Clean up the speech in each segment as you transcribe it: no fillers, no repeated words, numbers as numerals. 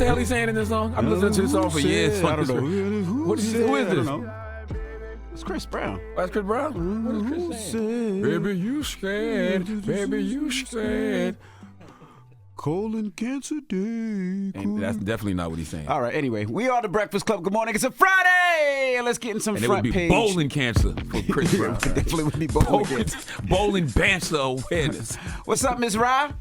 the hell he's saying in this song? I've listened to this song for years. I don't know. What is he? Who is this? I don't know. It's Chris Brown. Oh, that's Chris Brown? What is Chris saying? Baby, you scared. Baby, you scared. Colon cancer day. And that's definitely not what he's saying. All right, anyway, we are the Breakfast Club. Good morning. It's a Friday. Let's get in some and front it would be page. bowling cancer for Chris Brown. Definitely would be bowling cancer. Bowling banter awareness. What's up, Miss Ra?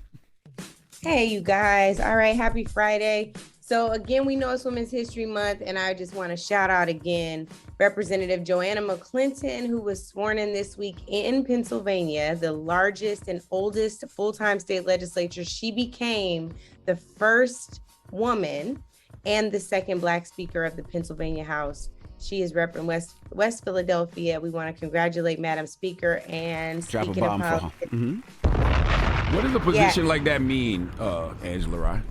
Hey, you guys. All right, happy Friday. So again, we know it's Women's History Month, and I just want to shout out again Representative Joanna McClinton, who was sworn in this week in Pennsylvania, the largest and oldest full-time state legislature. She became the first woman and the second Black Speaker of the Pennsylvania House. She is representing West Philadelphia. We want to congratulate Madam Speaker and Drop speaking a bomb of for her. politics. What does a position like that mean, Angela Rye?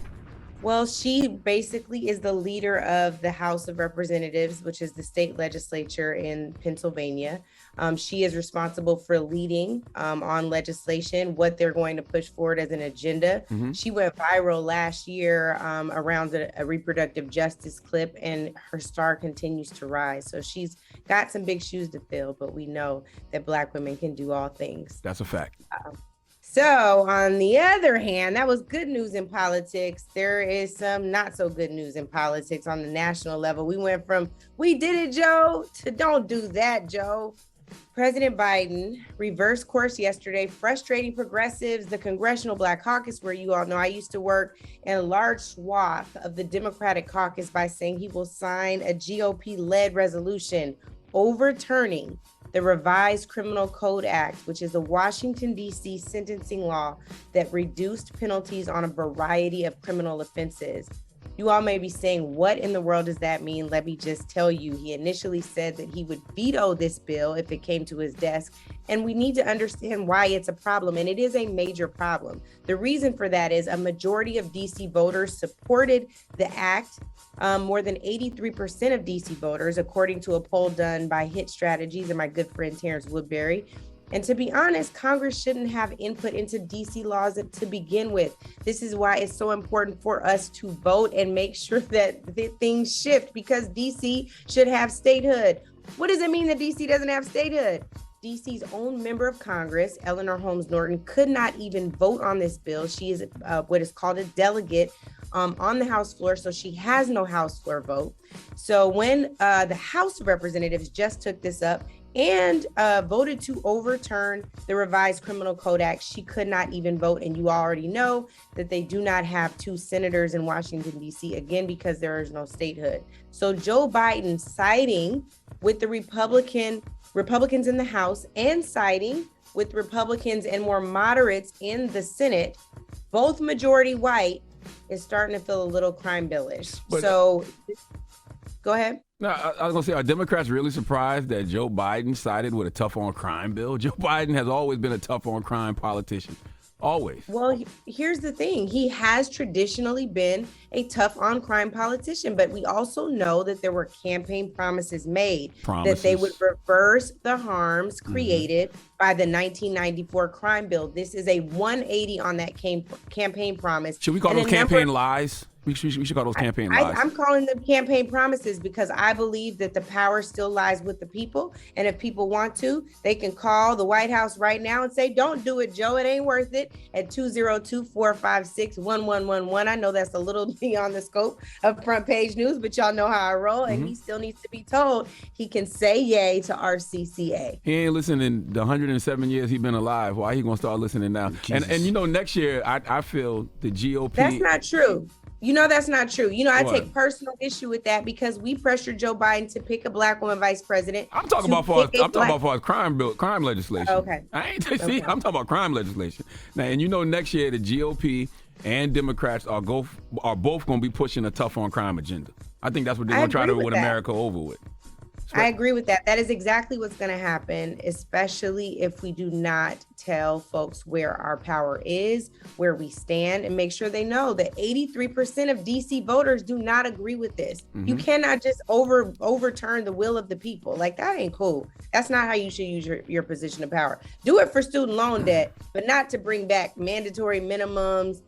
Well, she basically is the leader of the House of Representatives, which is the state legislature in Pennsylvania. She is responsible for leading on legislation, what they're going to push forward as an agenda. Mm-hmm. She went viral last year around a reproductive justice clip, and her star continues to rise. So she's got some big shoes to fill, but we know that Black women can do all things. That's a fact. So on the other hand, that was good news in politics. There is some not so good news in politics on the national level. We went from "we did it, Joe" to "don't do that, Joe." President Biden reversed course yesterday, frustrating progressives, the Congressional Black Caucus, where you all know I used to work, and a large swath of the Democratic caucus by saying he will sign a GOP-led resolution overturning the Revised Criminal Code Act, which is a Washington, D.C. sentencing law that reduced penalties on a variety of criminal offenses. You all may be saying, what in the world does that mean? Let me just tell you, he initially said that he would veto this bill if it came to his desk. And we need to understand why it's a problem. And it is a major problem. The reason for that is a majority of DC voters supported the act. More than 83% of DC voters, according to a poll done by Hit Strategies and my good friend Terrence Woodbury. And to be honest, Congress shouldn't have input into DC laws to begin with. This is why it's so important for us to vote and make sure that things shift, because DC should have statehood. What does it mean that DC doesn't have statehood? DC's own member of Congress, Eleanor Holmes Norton, could not even vote on this bill. She is what is called a delegate on the House floor, so she has no House floor vote. So when the House of Representatives just took this up and voted to overturn the Revised Criminal Code Act, she could not even vote. And you already know that they do not have 2 senators in Washington, D.C., again, because there is no statehood. So Joe Biden, siding with the Republicans in the House and siding with Republicans and more moderates in the Senate, both majority white, is starting to feel a little crime bill-ish. So go ahead. No, I was going to say, are Democrats really surprised that Joe Biden sided with a tough-on-crime bill? Joe Biden has always been a tough-on-crime politician. Always. Well, here's the thing. He has traditionally been a tough-on-crime politician, but we also know that there were campaign promises made that they would reverse the harms created by the 1994 crime bill. This is a 180 on that campaign promise. Should we call those campaign lies? We should call those campaign lies. I'm calling them campaign promises because I believe that the power still lies with the people. And if people want to, they can call the White House right now and say, don't do it, Joe. It ain't worth it, at 202-456-1111. I know that's a little beyond the scope of front page news, but y'all know how I roll. And he still needs to be told he can say yay to RCCA. He ain't listening the 107 years he's been alive. Why he going to start listening now? And you know, next year, I feel the GOP. That's not true. You know, that's not true. You know, I take personal issue with that because we pressured Joe Biden to pick a Black woman vice president. I'm talking about for his crime legislation. Okay. I'm talking about crime legislation. Now, and you know, next year the GOP and Democrats are both going to be pushing a tough on crime agenda. I think that's what they're going to try to win America over with. I agree with that. That is exactly what's going to happen, especially if we do not tell folks where our power is, where we stand, and make sure they know that 83% of DC voters do not agree with this. You cannot just overturn the will of the people. Like, that ain't cool. That's not how you should use your position of power. Do it for student loan debt, but not to bring back mandatory minimums,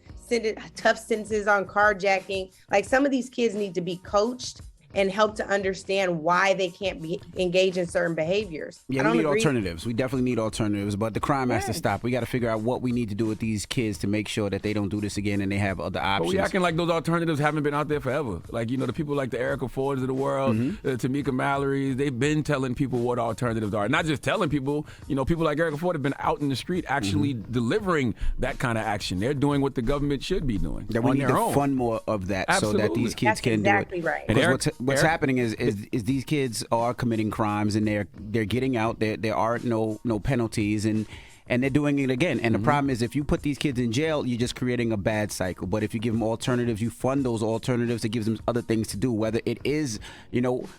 tough sentences on carjacking. Like, some of these kids need to be coached and help to understand why they can't be engage in certain behaviors. Yeah, we need alternatives. We definitely need alternatives, but the crime has to stop. We got to figure out what we need to do with these kids to make sure that they don't do this again and they have other options. But we acting like those alternatives haven't been out there forever. Like, the people like the Erica Fords of the world, Tamika Mallory's, they've been telling people what alternatives are. Not just telling people, people like Erica Ford have been out in the street actually delivering that kind of action. They're doing what the government should be doing. That we need to fund more of that so that these kids can do it. Exactly right. And what's happening is these kids are committing crimes and they're getting out. There are no penalties and they're doing it again. And the problem is, if you put these kids in jail, you're just creating a bad cycle. But if you give them alternatives, you fund those alternatives, it gives them other things to do. Whether it is,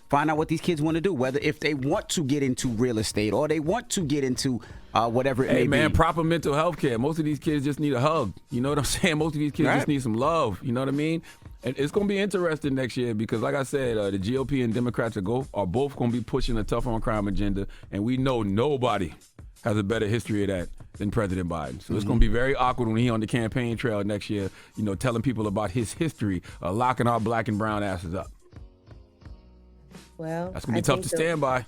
find out what these kids want to do. Whether if they want to get into real estate or they want to get into whatever it may be. Proper mental health care. Most of these kids just need a hug. You know what I'm saying? Most of these kids just need some love. You know what I mean? And it's going to be interesting next year because, like I said, the GOP and Democrats are both going to be pushing a tough on crime agenda, and we know nobody has a better history of that than President Biden. So it's going to be very awkward when he's on the campaign trail next year, telling people about his history of locking our black and brown asses up. Well, that's going to be tough to stand by.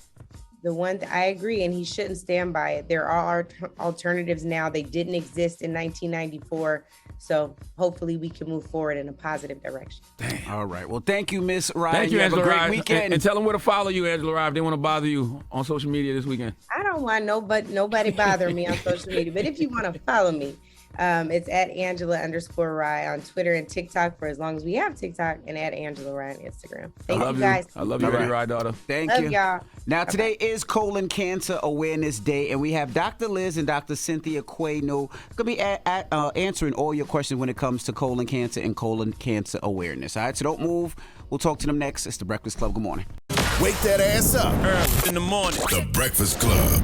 I agree, and he shouldn't stand by it. There are alternatives now. They didn't exist in 1994. So hopefully we can move forward in a positive direction. Damn. All right. Well, thank you, Miss Ryan. Thank you, Angela have a great Ryan. weekend. And tell them where to follow you, Angela Ryan, if they want to bother you on social media this weekend. I don't want nobody bothering me on social media. But if you want to follow me, it's at Angela_Rye on Twitter and TikTok for as long as we have TikTok, and at Angela Rye on Instagram. Thank you, guys. I love you, Rye daughter. Thank you. Love y'all. Now, today is Colon Cancer Awareness Day, and we have Dr. Liz and Dr. Cynthia Quaino going to be answering all your questions when it comes to colon cancer and colon cancer awareness. All right, so don't move. We'll talk to them next. It's The Breakfast Club. Good morning. Wake that ass up. Early in the morning. The Breakfast Club.